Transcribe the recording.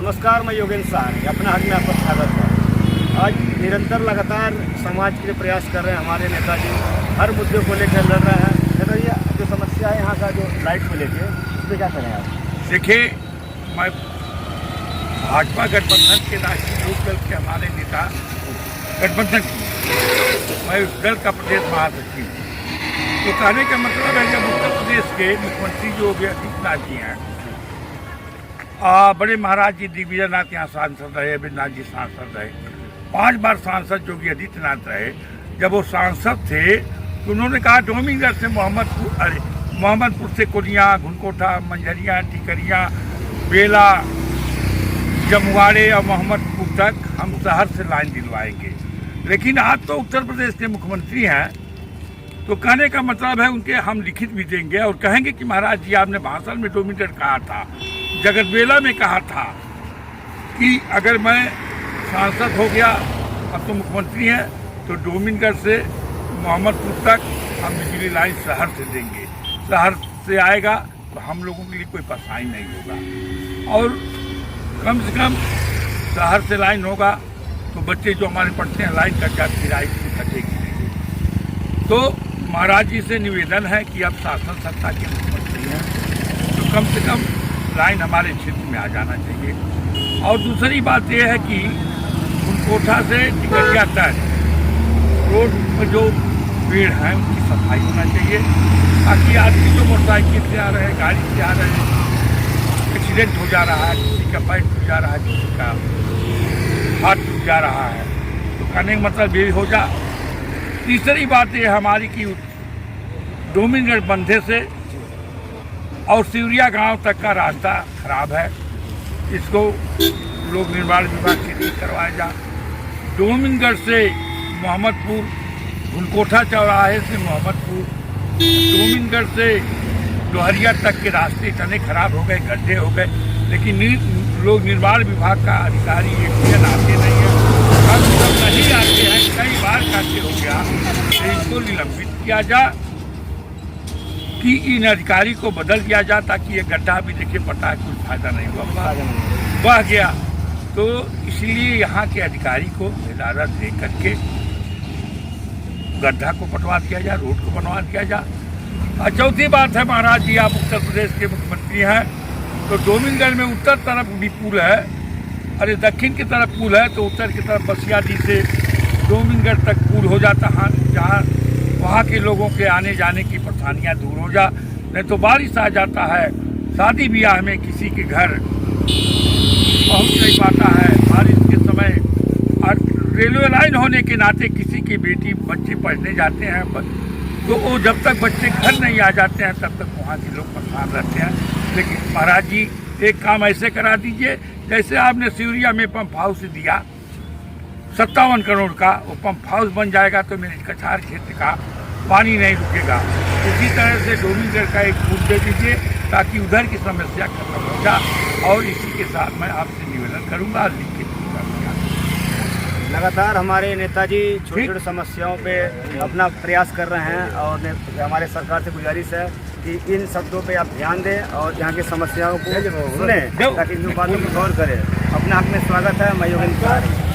नमस्कार, मैं योगेंद्र शाह अपना हक में आपका स्वागत है। आज निरंतर लगातार समाज के लिए प्रयास कर रहे हैं हमारे नेताजी, हर मुद्दे को लेकर लड़ रहे हैं। नेताजी, जो समस्या है यहाँ का जो लाइट को लेकर, उस पर क्या करें आप? देखिए, मैं भाजपा गठबंधन के राष्ट्रीय लोक दल के हमारे नेता गठबंधन, मैं उस दल का प्रदेश महासचिव हूँ। तो कहने का मतलब है जब उत्तर प्रदेश के मुख्यमंत्री जो योगी आदित्यनाथ जी हैं, बड़े महाराज जी दिग्विजयनाथ यहाँ सांसद रहे, अविनाथ जी सांसद रहे, 5 बार सांसद योगी आदित्यनाथ रहे। जब वो सांसद थे तो उन्होंने कहा डोमिंगर से मोहम्मदपुर से कुलिया, घुनकोटा, मंझरिया, टिकरिया, बेला, जमुआड़े और मोहम्मदपुर तक हम शहर से लाइन दिलवाएंगे। लेकिन आज तो उत्तर प्रदेश के मुख्यमंत्री हैं, तो कहने का मतलब है उनके हम लिखित भी देंगे और कहेंगे कि महाराज जी आपने भाषण में डोमिंगर कहा था, जगतबेला में कहा था कि अगर मैं सांसद हो गया, अब तो मुख्यमंत्री हैं, तो डोमिंगर से मोहम्मदपुर तक हम बिजली लाइन शहर से देंगे। शहर से आएगा तो हम लोगों के लिए कोई परेशानी नहीं होगा और कम से कम शहर से लाइन होगा तो बच्चे जो हमारे पढ़ते हैं लाइन कट जाती है, लाइन की कटेगी नहीं। तो महाराज जी से निवेदन है कि अब शासन सत्ता के मुख्यमंत्री हैं तो कम से कम लाइन हमारे क्षेत्र में आ जाना चाहिए। और दूसरी बात यह है कि घुनकोटा से टिकरिया तक रोड पर जो पेड़ हैं उनकी सफाई होना चाहिए, ताकि आदमी जो मोटरसाइकिल से आ रहे हैं, गाड़ी से आ रहे हैं, एक्सीडेंट हो जा रहा है, किसी का पैर टूट जा रहा है, किसी का हाथ टूट जा रहा है, तो कहने का मतलब ये हो जा। तीसरी बात ये हमारी कि डोमिंगर बंधे से और सिवरिया गांव तक का रास्ता खराब है, इसको लोक निर्माण विभाग से ठीक करवाया जा। डोमिंगर से मोहम्मदपुर, घुनकोटा चौराहे से मोहम्मदपुर, डोमिंगर से लोहरिया तक के रास्ते इतने खराब हो गए, गड्ढे हो गए, लेकिन लोक निर्माण विभाग का अधिकारी एक आते नहीं है, हम सब नहीं आते हैं, कई बार कहते हो गया तो इसको निलंबित किया जा कि इन अधिकारी को बदल दिया जा, ताकि ये गड्ढा भी देखिए पता है कुछ फायदा नहीं हुआ, बह गया। तो इसलिए यहाँ के अधिकारी को इजाज़त दे करके गड्ढा को पटवा दिया जा, रोड को बनवा दिया जा। और चौथी बात है, महाराज जी आप उत्तर प्रदेश के मुख्यमंत्री हैं, तो डोमिंगर में उत्तर तरफ भी पुल है, अरे दक्षिण की तरफ पुल है, तो उत्तर की तरफ बसियाडी से डोमिंगर तक पुल हो जाता है, जहाँ वहाँ के लोगों के आने जाने की परेशानियाँ दूर हो जा। नहीं तो बारिश आ जाता है, शादी ब्याह में किसी के घर पहुँच नहीं पाता है बारिश के समय, और रेलवे लाइन होने के नाते किसी की बेटी बच्चे पढ़ने जाते हैं, तो वो जब तक बच्चे घर नहीं आ जाते हैं तब तक वहाँ के लोग परेशान रहते हैं। लेकिन महाराज जी एक काम ऐसे करा दीजिए, जैसे आपने सिवरिया में पंप हाउस दिया 57 करोड़ का, वो पंप हाउस बन जाएगा तो मेरे कछार क्षेत्र का पानी नहीं रुकेगा। इसी तरह से डोमिंगर का एक पुल दे दीजिए ताकि उधर की समस्या खत्म हो जाए। और इसी के साथ मैं आपसे निवेदन करूंगा, लिखित लगातार हमारे नेताजी छोटी छोटी समस्याओं पे अपना प्रयास कर रहे हैं और हमारे सरकार से गुजारिश है कि इन शब्दों पे आप ध्यान दें और यहाँ की समस्याओं को सुनें, ताकि इन बातों पर गौर करें। अपने हक में स्वागत है, मैं योगेंद्र शाह।